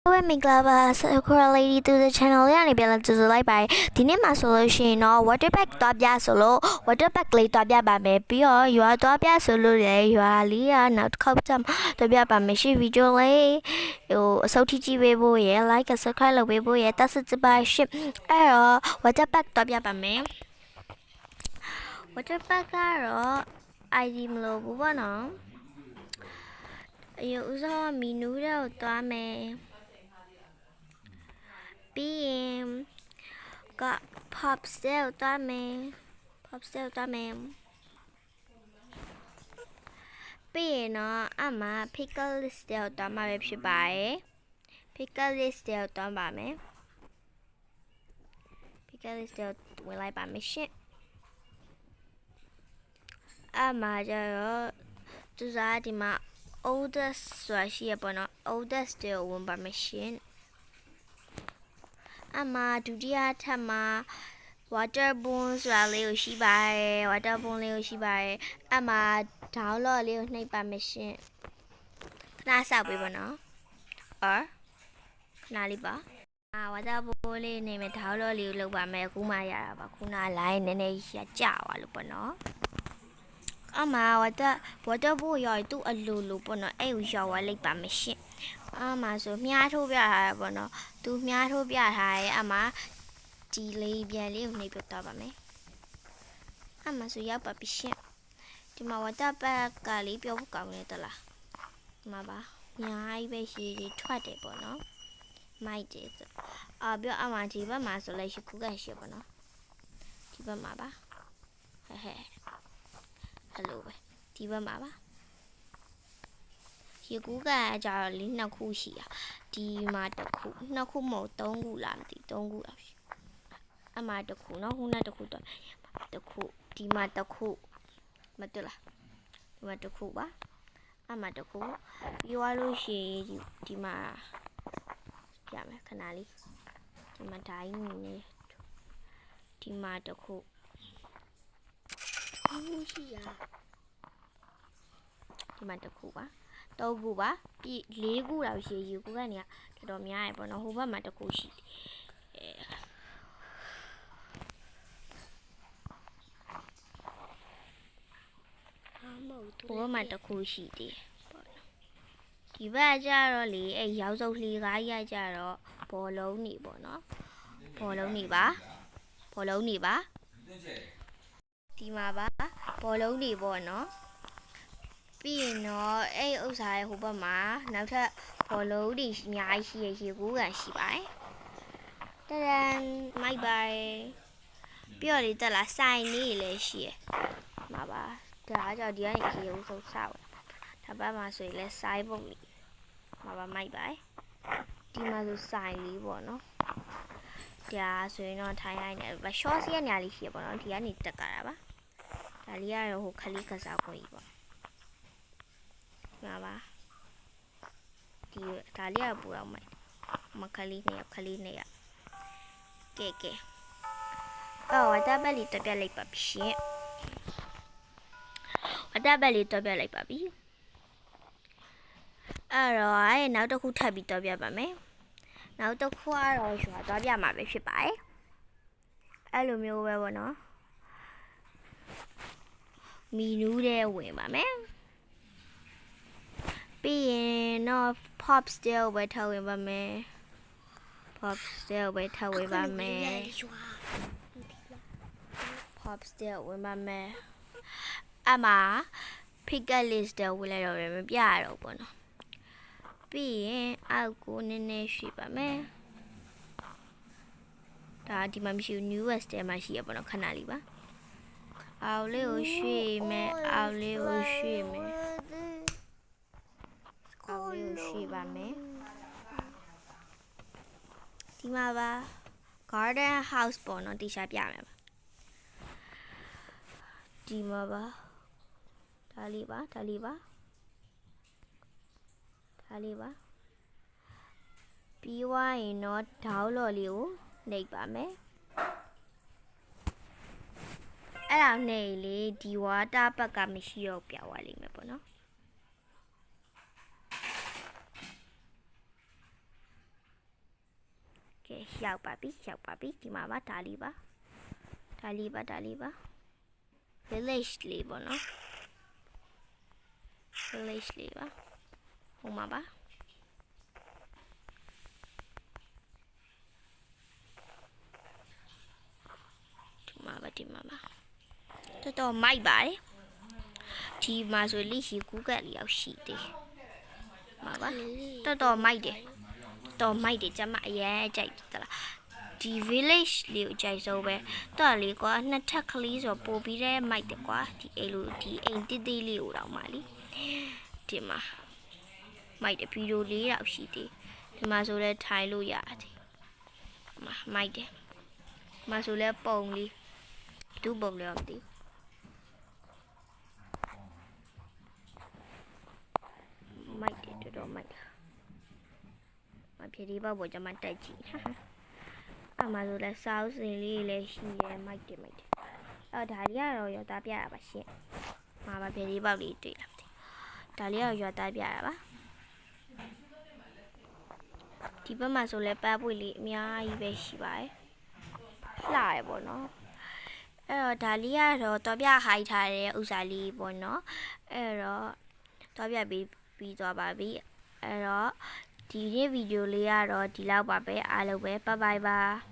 Hello မင်္ဂလာပါ Sakura Lady တူတဲ့ channel လေးကနေပြန်လာကြိုဆိုလိုက်ပါတယ်ဒီနေ့မှာဆိုလို့ရှိရင်တော့ water pack သွားပြဆိုလို့ water pack လေးသွားပြပါမယ်ပြီးတော့ရွာသွားပြဆိုလို့လည်းရွာလေးကနောက်တစ်ခေါက်ကျမှသွားပြပါမယ်ရှင်းဗီဒီယိုလေးအစောထိကြည့်ပေးဖို့ရယ် like and subscribe လုပ်ပေးဖို့ရယ်တက်စစ်ပါရှင်းအဲ့တော့ water pack သွားပြပါမယ် water pack ကတော့ ID မလို့ဘူးပေါ့နော်အရင်ဦးဆုံးမီနူးတော့သွားမယ်ပြီးရင်က pop sale သွားမယ်ပြီးရင်တော့အမ pickle list တော့သွားမှာပဲဖြစ်ပါတယ် pickle list တော့သွားပါမယ် pickle list တော့ဝင်လိုက်ပါမယ်ရှင့်အမကျတော့သူစားဒီမှာ oldest ဆိုတာရှိရပေါ့နော် oldest တော့ဝင်ပါမယ်ရှင့်အမဒုတိယထပ်မှာ water boon ဆိုတာလေးကိုရှိပါတယ် water boon လေးကိုရှိပါတယ်အမ download လေးကိုနှိပ်ပါမယ်ရှင်ခဏစောက်ပေးပါနော်ခဏလေးပါwater boon လေးနေမယ် download လေးကိုလုပ်ပါမယ်အခုမှရတာပါခုန line နည်းနည်းရကြသွားလို့ပေါ့နော်အမ water boon ရောသူ့အလိုလိုပေါ့နော်အဲ့ကိုရောက်သွားလိုက်ပါမယ်ရှင်အမဆိုမြားထိုးပြထားတာပေါ့နော်သူမြားထိုးပြထားရဲ့အမဒီလေးပြန်လေးကိုနှိပ်ပြတော့ပါမယ်အမဆိုရောက်ပါပြီရှင်ဒီမှာ water pack ကလေးပြောဖို့ကောင်းနေတလားဒီမှာပါအများကြီးပဲရှိကြီးထွက်တယ်ပေါ့နော်မိုက်တယ်ဆိုပြောအမဒီဘက်မှာဆိုလဲရှိခုကရှိပေါ့နော်ဒီဘက်မှာပါဟဲ့အဲ့လိုပဲဒီဘက်မှာပါရေကူးကကြတော့လေးနှစ်ခုရှိတာဒီမှာတစ်ခုနှစ်ခုမဟုတ်သုံးခုလားမသိသုံးခုလောက်ရှိအမတစ်ခုနော်ခုနတစ်ခုတော့တစ်ခုဒီမှာတစ်ခုမတွေ့လားဒီမှာတစ်ခုပါအမတစ်ခုပြီးသွားလို့ရှိရင်ဒီမှာပြမယ်ခဏလေးဒီမှာဒိုင်းနေဒီမှာတစ်ခုရှိရဒီမှာတစ်ခုပါသုံးခုပါပြီးလေးခုလောက်ရှိရေကူကနေကတော်တော်များရပေါ့နော်ဟိုဘက်မှာတစ်ခုရှိဟိုဘက်မှာတစ်ခုရှိတယ်ပေါ့နော်ဒီဘက်ကျတော့လေအဲ့ရောက်စုပ်လှေကားရကြတော့ဘောလုံးနေပေါ့နော်ဘောလုံးနေပါဒီမှာပါဘောလုံးနေပေါ့နော်ပြီးရင်တော့အဲ့ဥစ္စာရဲ့ဟိုဘက်မှာနောက်ထပ်ဘောလုံးတွေအများကြီးရှိရရေကူးကန်ရှိပါတယ်တရန်မိုက်ပါတယ်ပြီးတော့လေတက်လာဆိုင်လေးလည်းရှိရမှာပါဒါကြောင့်ဒီကနေရေဦးဆုံးဆောက်ဒါဘက်မှာဆိုရင်လဲဆိုင်ပုံလေးမှာပါမိုက်ပါတယ်ဒီမှာဆိုဆိုင်လေးပေါ့နော်ဒါဆိုရင်တော့ထိုင်ရိုင်းနေပါ short စီးရနေရာလေးရှိရပေါ့နော်ဒီကနေတက်ကြတာပါဒါလေးကတော့ဟိုခလေးကစားခွင့်ကြီးပေါ့မှာပါဒီဒါလေးကပူတော့မိုက်မခလေးနေရကဲဝတ်တာဘက်လေးတက်ပြလိုက်ပါရှင်ဝတ်တာဘက်လေးတက်ပြလိုက်ပါပြီအဲ့တော့နောက်တစ်ခုထပ်ပြီးတက်ပြပါမယ်နောက်တစ်ခုကတော့ရွာသွားပြမှာပဲဖြစ်ပါတယ်အဲ့လိုမျိုးပဲပေါ့နော်မီနူးတဲ့ဝင်ပါမယ်ပြီးရင်တော့ pop sale ပဲထပ်ဝင်ပါမယ် pop sale ဝင်ပါမယ်အမ pickle list တော့ဝင်လိုက်တော့မပြရတော့ဘူးနော်ပြီးရင်အောက်ကိုနည်းနည်းရွှေ့ပါမယ်ဒါဒီမှာမရှိဘူး new west ထဲမှာရှိရပါတော့ခဏလေးပါအောက်လေးကိုရွှေ့မယ်ပါမယ်ဒီမှာပါ garden house ပေါ့နော်တိကျပြမယ်ပါဒီမှာပါဒါလေးပါပြီးွားရင်တော့ download လေးကိုနှိပ်ပါမယ်အဲ့ဒါနှိပ်လေဒီ water pack ကမရှိတော့ပြသွားလိမ့်မယ်ပေါ့နော် ကဲရောက်ပါပြီဒီမှာပါဒါလေးပါ village လေးပေါ့နော် village လေးပါဟိုမှာပါဒီမှာပါတော်မိုက်ပါတယ်ဒီမှာဆိုလိရှိကူးကက်လေးရောက်ရှိသေးမှာပါတော်မိုက်တယ်ကျမအရင်ကြိုက်သလားဒီ village လေးကိုကြိုက်ဆုံးပဲတော်လေးကွာနှစ်ထပ်ကလေးဆိုပို့ပြီးတဲ့မိုက်တယ်ကွာဒီအိမ်တိတိလေးကိုတော့မှလीဒီမှာမိုက်တယ်ဗီဒီယိုလေးတော့ရှိသေးဒီမှာဆိုလဲထိုင်လို့ရတယ်မိုက်တယ်ဒီမှာဆိုလဲပုံလေးဒုပုံလေးတော့မသိမိုက်တယ်တော်မိုက်တာမဖြစ်ဒီဘောကျမတက်ကြည့်အမှဆိုလဲစောင်းစင်လေးလည်းရှိတယ်မိုက်တယ်အော်ဒါလေးကတော့ရောသားပြရပါရှင့်မှာပါဖြစ်ဒီဘောလေးတွေ့လားဒါလေးကတော့ရောသားပြရပါဒီဘက်မှာဆိုလဲပန်းပွေလေးအများကြီးပဲရှိပါတယ်လှရပေါ့နော်အဲ့တော့ဒါလေးကတော့တော့ပြဟိုက်ထားတဲ့ဥစားလေးပေါ့နော်အဲ့တော့တော့ပြပြီးသွားပါပြီအဲ့တော့ဒီနေ့ဗီဒီယိုလေးကတော့ဒီလောက်ပါပဲအားလုံးပဲဘိုင်ဘိုင်ပါ